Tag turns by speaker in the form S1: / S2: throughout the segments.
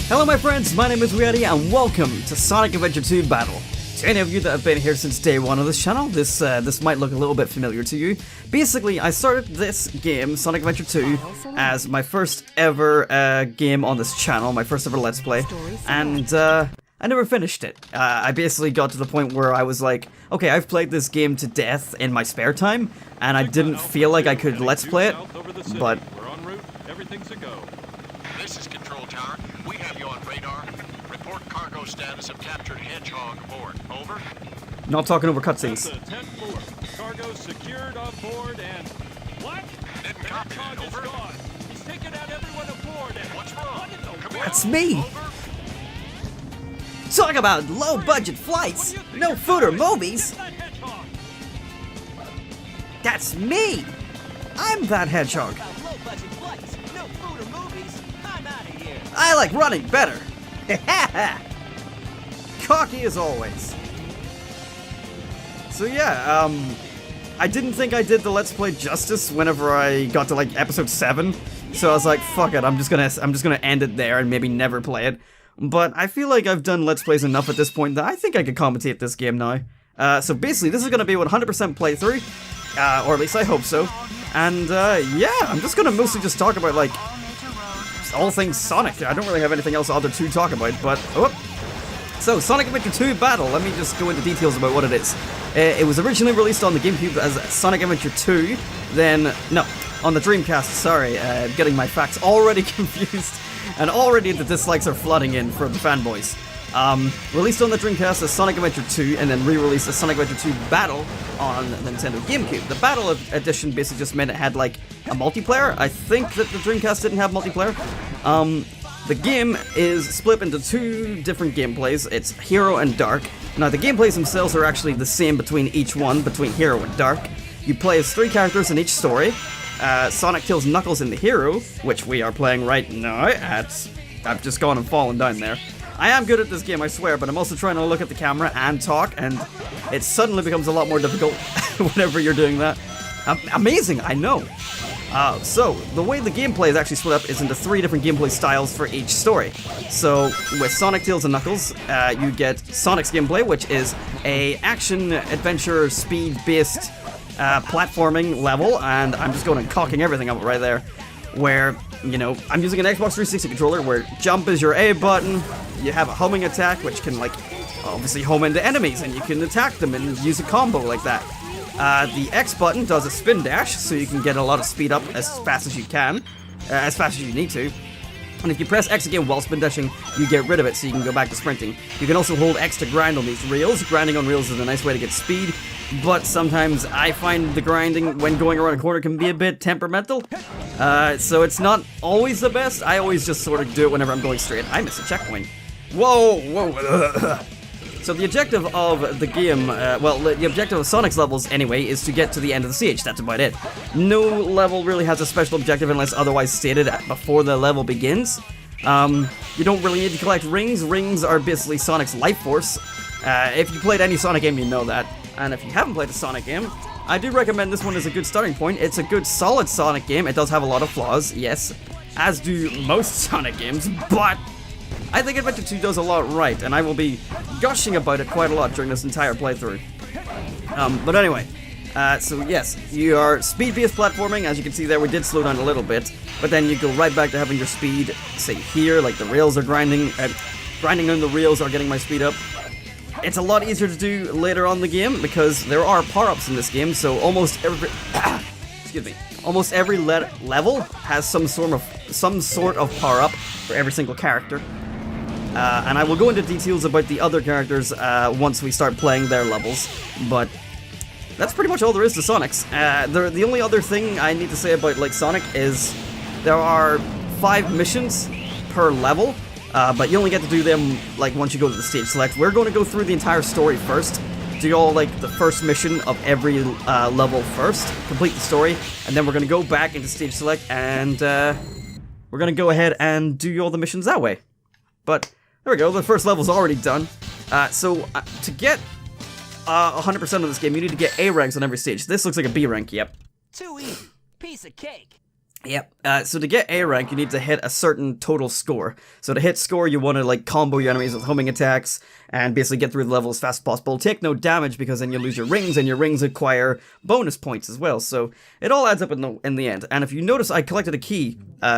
S1: Hello my friends, my name is WeeAddy and welcome to Sonic Adventure 2 Battle. To any of you that have been here since day one of this channel, this might look a little bit familiar to you. Basically, I started this game, Sonic Adventure 2, as my first ever game on this channel, my first ever Let's Play, and I never finished it. I basically got to the point where I was like, okay, I've played this game to death in my spare time, and I didn't feel like I could Let's Play it, but...
S2: We're en route. Everything's a go.
S3: This is Control Tower. We have you on radar. Report cargo status of captured Hedgehog aboard. Over.
S1: Not talking over cutscenes.
S2: That's the 10th floor. Cargo secured on board and... What?
S3: Didn't copy.
S2: Hedgehog is
S3: Over.
S2: gone. He's taken out everyone aboard and...
S3: What's wrong?
S2: What in the
S3: Come
S2: world?
S1: That's me!
S3: Over.
S1: Talk about low-budget flights! No food or movies!
S2: That Hedgehog!
S1: That's me! I'm that hedgehog.
S4: About low-budget flights, no food or movies. I'm out of here.
S1: I like running better. Cocky as always. So yeah, I didn't think I did the Let's Play justice whenever I got to like episode 7. So I was like, fuck it, I'm just gonna end it there and maybe never play it. But I feel like I've done Let's Plays enough at this point that I think I could commentate this game now. So basically, this is gonna be 100% playthrough, or at least I hope so. And yeah, I'm just gonna mostly just talk about like all things Sonic. I don't really have anything else other to talk about, but so Sonic Adventure 2 Battle. Let me just go into details about what it is. It was originally released on the GameCube as Sonic Adventure 2, then no, on the Dreamcast. Sorry, getting my facts already confused, and already the dislikes are flooding in for the fanboys. Released on the Dreamcast as Sonic Adventure 2, and then re-released as Sonic Adventure 2 Battle on the Nintendo GameCube. The Battle Edition basically just meant it had like a multiplayer. I think that the Dreamcast didn't have multiplayer. The game is split into two different gameplays. It's Hero and Dark. Now the gameplays themselves are actually the same between each one, between Hero and Dark. You play as 3 characters in each story. Sonic kills Knuckles in the Hero, which we are playing right now. I've just gone and fallen down there. I am good at this game, I swear, but I'm also trying to look at the camera and talk, and it suddenly becomes a lot more difficult whenever you're doing that. Amazing, I know. So, the way the gameplay is actually split up is into 3 different gameplay styles for each story. So, with Sonic, Tails, and Knuckles, you get Sonic's gameplay, which is a action, adventure, speed-based platforming level, and I'm just going and cocking everything up right there, where, you know, I'm using an Xbox 360 controller, where jump is your A button, you have a homing attack, which can, like, obviously home into enemies, and you can attack them and use a combo like that. The X button does a spin dash, so you can get a lot of speed up as fast as you can, as fast as you need to. And if you press X again while spin dashing, you get rid of it, so you can go back to sprinting. You can also hold X to grind on these reels. Grinding on reels is a nice way to get speed, but sometimes I find the grinding when going around a corner can be a bit temperamental. So it's not always the best. I always just sort of do it whenever I'm going straight. I miss a checkpoint. Whoa, whoa. So the objective of the game, well, the objective of Sonic's levels, anyway, is to get to the end of the stage. That's about it. No level really has a special objective unless otherwise stated before the level begins. You don't really need to collect rings. Rings are basically Sonic's life force. If you played any Sonic game, you know that. And if you haven't played a Sonic game, I do recommend this one as a good starting point. It's a good, solid Sonic game. It does have a lot of flaws, yes, as do most Sonic games, but I think Adventure 2 does a lot right, and I will be gushing about it quite a lot during this entire playthrough. But anyway, so yes, you are speed-based platforming. As you can see there, we did slow down a little bit, but then you go right back to having your speed, say here, like the rails are grinding on the rails are getting my speed up. It's a lot easier to do later on in the game, because there are power-ups in this game, so almost every... excuse me. Almost every level has some sort of power-up for every single character. And I will go into details about the other characters once we start playing their levels, but that's pretty much all there is to Sonic's. The only other thing I need to say about like Sonic is there are 5 missions per level, but you only get to do them like once you go to the stage select. We're going to go through the entire story first, do all like the first mission of every level first, complete the story, and then we're going to go back into stage select and we're going to go ahead and do all the missions that way. But there we go, the first level's already done. So to get 100% of this game, you need to get A ranks on every stage. This looks like a B rank, yep.
S4: Too easy. Piece of cake.
S1: Yep. So to get A rank, you need to hit a certain total score. So to hit score, you want to like combo your enemies with homing attacks and basically get through the level as fast as possible. Take no damage because then you lose your rings, and your rings acquire bonus points as well. So it all adds up in the end. And if you notice, I collected a key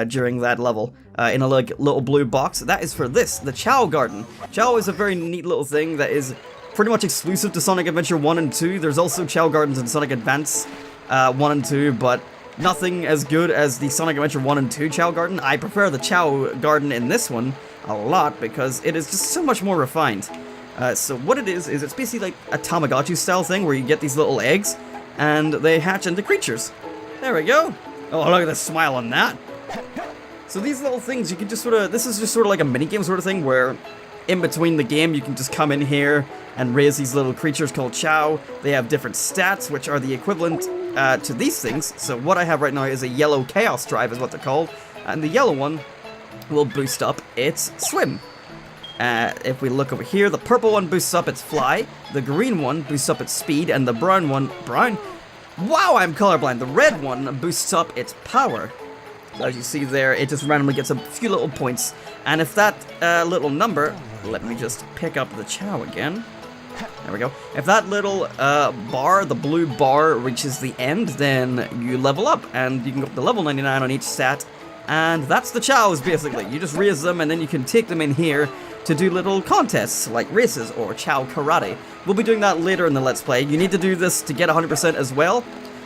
S1: during that level in a like little blue box. That is for this, the Chao Garden. Chao is a very neat little thing that is pretty much exclusive to Sonic Adventure 1 and 2. There's also Chao Gardens in Sonic Advance 1 and 2, but nothing as good as the Sonic Adventure 1 and 2 Chao Garden. I prefer the Chao Garden in this one a lot because it is just so much more refined. So what it is it's basically like a Tamagotchi style thing where you get these little eggs and they hatch into creatures. There we go. Oh, look at the smile on that. So these little things, you can just this is just sort of like a minigame sort of thing where in between the game you can just come in here and raise these little creatures called Chao. They have different stats, which are the equivalent to these things. So what I have right now is a yellow Chaos Drive is what they're called, and the yellow one will boost up its swim. If we look over here, the purple one boosts up its fly, the green one boosts up its speed, and the brown one, wow, I'm colorblind, the red one boosts up its power. So as you see there, it just randomly gets a few little points, and if that little number, let me just pick up the Chao again. There we go. If that little bar, the blue bar, reaches the end, then you level up, and you can go up to level 99 on each stat, and that's the Chaos, basically. You just raise them, and then you can take them in here to do little contests, like races, or Chao Karate. We'll be doing that later in the Let's Play. You need to do this to get 100% as well,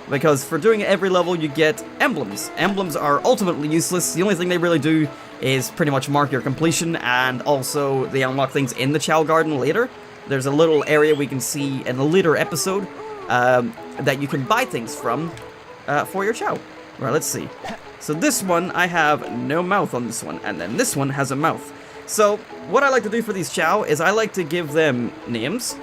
S1: because for doing every level, you get emblems. Emblems are ultimately useless. The only thing they really do is pretty much mark your completion, and also they unlock things in the Chao Garden later. There's a little area we can see in a later episode that you can buy things from for your Chao. Right, let's see. So this one, I have no mouth on this one, and then this one has a mouth. So what I like to do for these Chao is I like to give them names.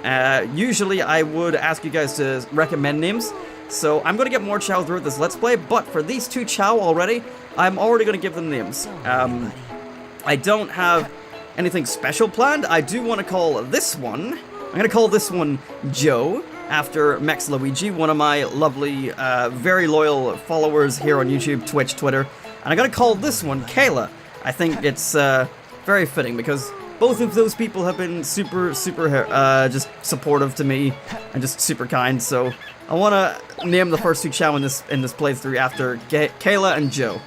S1: Usually I would ask you guys to recommend names. So I'm going to get more Chao throughout this Let's Play, but for these two Chao already, I'm already going to give them names. I don't have anything special planned. I do want to call this one, I'm going to call this one Joe, after Mex Luigi, one of my lovely, very loyal followers here on YouTube, Twitch, Twitter. And I'm going to call this one Kayla. I think it's very fitting because both of those people have been super just supportive to me and just super kind. So I want to name the first two Chao in this playthrough after Kayla and Joe.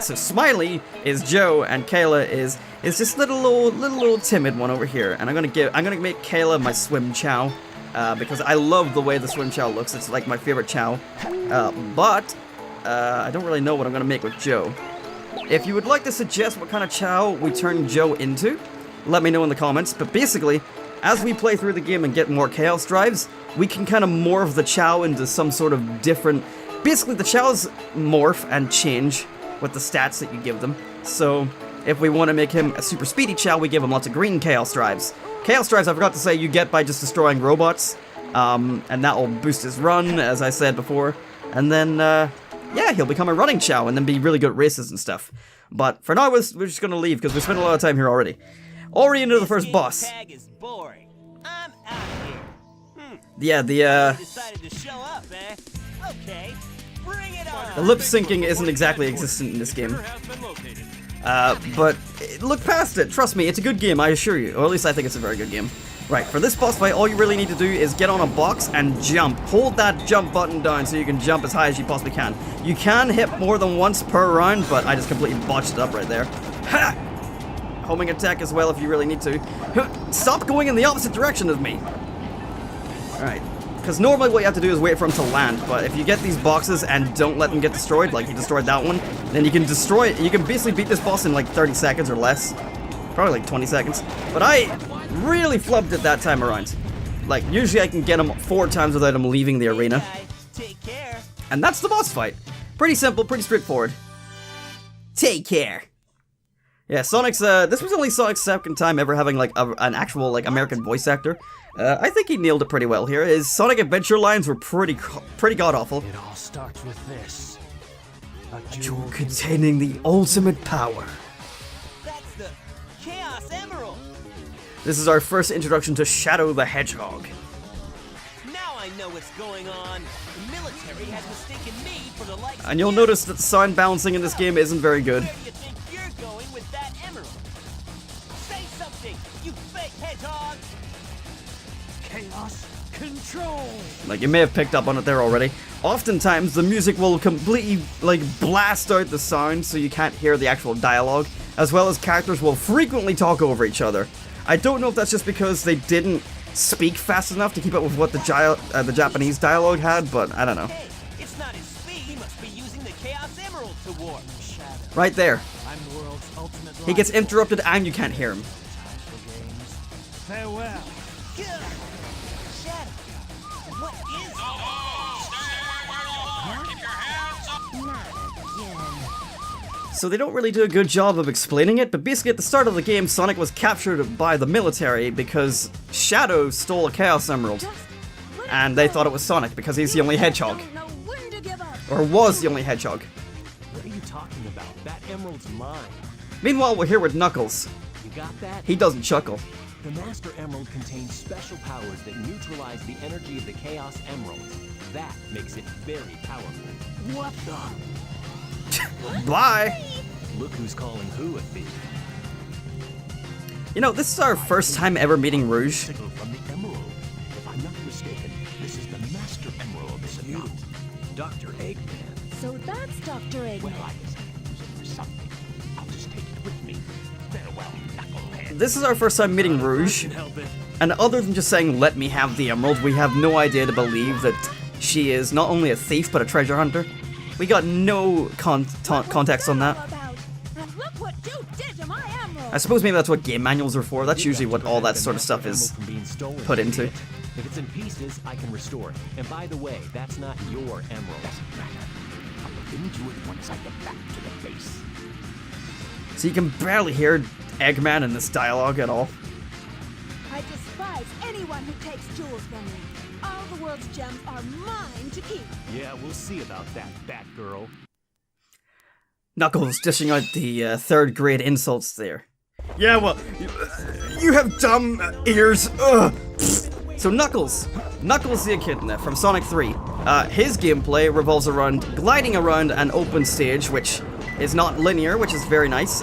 S1: So Smiley is Joe and Kayla is just little timid one over here. And I'm gonna make Kayla my swim Chao because I love the way the swim Chao looks. It's like my favorite Chao. But I don't really know what I'm gonna make with Joe. If you would like to suggest what kind of Chao we turn Joe into, let me know in the comments. But basically, as we play through the game and get more Chaos Drives, we can kind of morph the Chao into some sort of different... Basically, the Chaos morph and change with the stats that you give them. So, if we want to make him a super speedy Chao, we give him lots of green Chaos Drives. Chaos Drives, I forgot to say, you get by just destroying robots. And that will boost his run, as I said before. And then, yeah, he'll become a running Chao and then be really good at races and stuff. But for now, we're just going to leave because we spent a lot of time here already. Already into the first boss.
S4: Tag is boring. I'm out here.
S1: Yeah,
S4: Decided to show up, eh? Okay, bring it on.
S1: the lip syncing isn't exactly existent in this game. But look past it. Trust me, it's a good game, I assure you. Or at least I think it's a very good game. Right, for this boss fight, all you really need to do is get on a box and jump. Hold that jump button down so you can jump as high as you possibly can. You can hit more than once per round, but I just completely botched it up right there. Ha! Homing attack as well if you really need to. Stop going in the opposite direction of me! Alright, because normally what you have to do is wait for him to land, but if you get these boxes and don't let them get destroyed, like you destroyed that one, then you can destroy it. You can basically beat this boss in like 30 seconds or less. Probably like 20 seconds. But I really flubbed it that time around. Like, usually I can get him 4 times without him leaving the arena.
S4: Take care.
S1: And that's the boss fight. Pretty simple, pretty straightforward. Take care. Yeah, Sonic's, this was only Sonic's second time ever having, like, an actual, like, American voice actor. I think he nailed it pretty well here. His Sonic Adventure lines were pretty god-awful.
S5: It all starts with this.
S1: A jewel containing the ultimate power.
S4: That's the Chaos Emerald.
S1: This is our first introduction to Shadow the Hedgehog.
S4: Now I know what's going on. The military has mistaken me for the likes
S1: And you'll notice that the sound balancing in this game isn't very good.
S4: Where do you think you're going with that emerald? Say something, you fake hedgehog!
S5: Chaos control.
S1: Like, you may have picked up on it there already. Oftentimes, the music will completely, like, blast out the sound so you can't hear the actual dialogue, as well as characters will frequently talk over each other. I don't know if that's just because they didn't speak fast enough to keep up with what the Japanese dialogue had, but I don't know.
S4: Hey, it's not his speed. He must be using the Chaos Emerald to warp.
S5: Shadow.
S1: Right there.
S5: I'm the world's ultimate.
S1: He gets interrupted and you can't hear him.
S5: Farewell.
S4: Shadow, what is
S1: So they don't really do a good job of explaining it, but basically at the start of the game, Sonic was captured by the military because Shadow stole a Chaos Emerald. And they thought it was Sonic because he's the only hedgehog. Or was the only hedgehog.
S5: What are you talking about? That emerald's mine.
S1: Meanwhile, we're here with Knuckles.
S5: You got that?
S1: He doesn't chuckle.
S5: The Master Emerald contains special powers that neutralize the energy of the Chaos Emeralds. That makes it very powerful. What the?
S1: Bye!
S5: Look who's calling who a thief.
S1: You know, this is our first time ever meeting Rouge.
S5: Signal from the emerald. If I'm not mistaken, this is the Master Emerald, is it not? Dr. Eggman.
S6: So that's Dr. Eggman.
S5: Well, I guess I can use it for something. I'll just take it with me. Farewell, knucklehead.
S1: This is our first time meeting Rouge.
S5: Help it.
S1: And other than just saying, let me have the emerald, we have no idea to believe that she is not only a thief, but a treasure hunter. We got no context on that.
S6: And look what you did to my emerald.
S1: I suppose maybe that's what game manuals are for. That's usually what all that sort of stuff is put into.
S5: If it's in pieces, I can restore it. And by the way, that's not your emerald. Doesn't matter. I'll look into it once I get back to the base.
S1: So you can barely hear Eggman in this dialogue at all.
S6: I despise anyone who takes jewels from me. All the world's gems are mine to keep.
S5: Yeah, we'll see about that, Batgirl.
S1: Knuckles dishing out the third grade insults there. Yeah, well, you have dumb ears. Ugh. So Knuckles the Echidna from Sonic 3. His gameplay revolves around gliding around an open stage, which is not linear, which is very nice.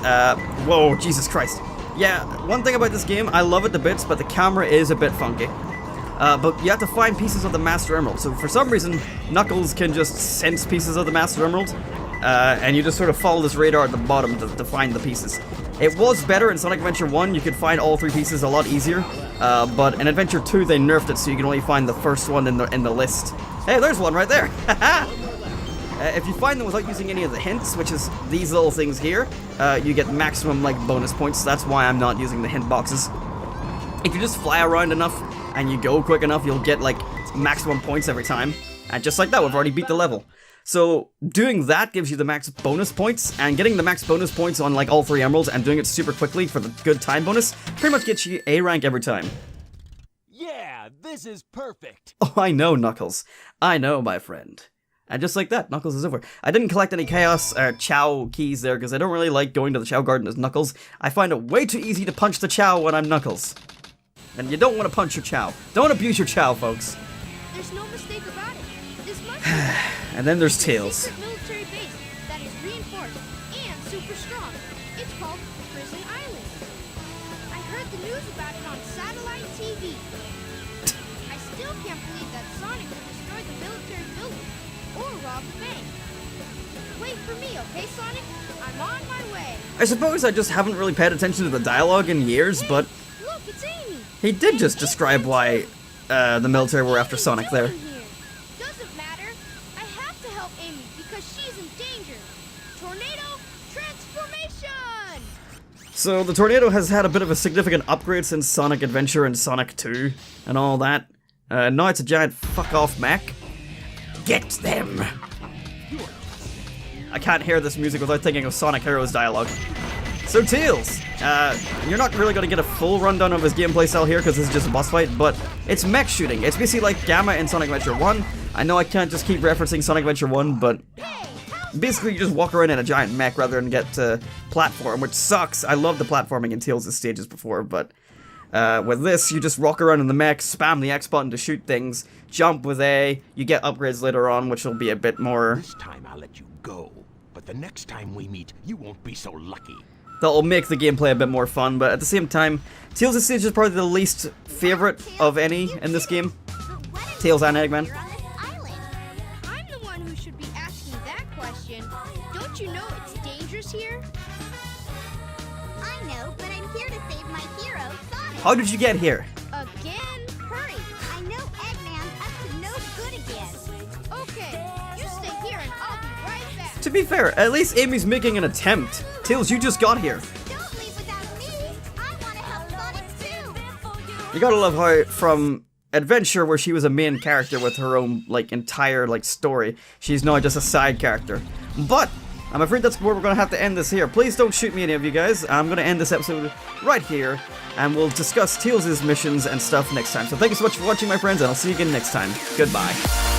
S1: Whoa, Jesus Christ. Yeah, one thing about this game, I love it to bits, but the camera is a bit funky. But you have to find pieces of the Master Emerald. So for some reason, Knuckles can just sense pieces of the Master Emerald. And you just sort of follow this radar at the bottom to find the pieces. It was better in Sonic Adventure 1, you could find all three pieces a lot easier. But in Adventure 2, they nerfed it so you can only find the first one in the list. Hey, there's one right there! If you find them without using any of the hints, which is these little things here, you get maximum, like, bonus points. That's why I'm not using the hint boxes. If you just fly around enough, and you go quick enough, you'll get, like, maximum points every time. And just like that, we've already beat the level. So, doing that gives you the max bonus points, and getting the max bonus points on, like, all three emeralds and doing it super quickly for the good time bonus pretty much gets you A rank every time.
S4: Yeah, this is perfect.
S1: Oh, I know, Knuckles. I know, my friend. And just like that, Knuckles is over. I didn't collect any Chaos Chao keys there, because I don't really like going to the Chao Garden as Knuckles. I find it way too easy to punch the Chao when I'm Knuckles. And you don't want to punch your Chao. Don't abuse your Chao, folks.
S6: There's no mistake about it. This must
S1: And then there's
S6: be a
S1: Tails.
S6: secret military base that is reinforced and super strong. It's called Prison Island. I heard the news about it on satellite TV. I still can't believe that Sonic would destroy the military building or rob the bank. Wait for me, okay, Sonic? I'm on my way.
S1: I suppose I just haven't really paid attention to the dialogue in years, but
S6: Look, it's Amy.
S1: he did just describe why the military were after Sonic there.
S6: Doesn't matter. I have to help Amy because she's in danger. Tornado transformation!
S1: So the Tornado has had a bit of a significant upgrade since Sonic Adventure and Sonic 2 and all that. Now it's a giant fuck-off mech. Get them! I can't hear this music without thinking of Sonic Heroes dialogue. So Tails, you're not really going to get a full rundown of his gameplay style here because this is just a boss fight, but it's mech shooting. It's basically like Gamma in Sonic Adventure 1. I know I can't just keep referencing Sonic Adventure 1, but basically you just walk around in a giant mech rather than get to platform, which sucks. I love the platforming in Tails' stages before, but With this, you just rock around in the mech, spam the X button to shoot things, jump with A, you get upgrades later on, which will be a bit more...
S7: This time I'll let you go, but the next time we meet, you won't be so lucky.
S1: That'll make the gameplay a bit more fun, but at the same time, Tails' stage is probably the least favorite of any in this game. Tails and Eggman.
S6: I'm the one who should be asking that question. Don't you know it's dangerous here?
S8: I know, but I'm here to save my hero, Sonic.
S1: How did you get here?
S6: Again? Hurry!
S8: I know Eggman's up to no good again.
S6: Okay, you stay here and I'll be right back.
S1: To be fair, at least Amy's making an attempt. Tails, you just got here.
S8: Don't leave without me. I want to help Sonic too.
S1: You gotta love how, from Adventure, where she was a main character with her own, like, entire, like, story, she's now just a side character. But I'm afraid that's where we're gonna have to end this here. Please don't shoot me, any of you guys. I'm gonna end this episode right here, and we'll discuss Tails' missions and stuff next time. So thank you so much for watching, my friends, and I'll see you again next time. Goodbye.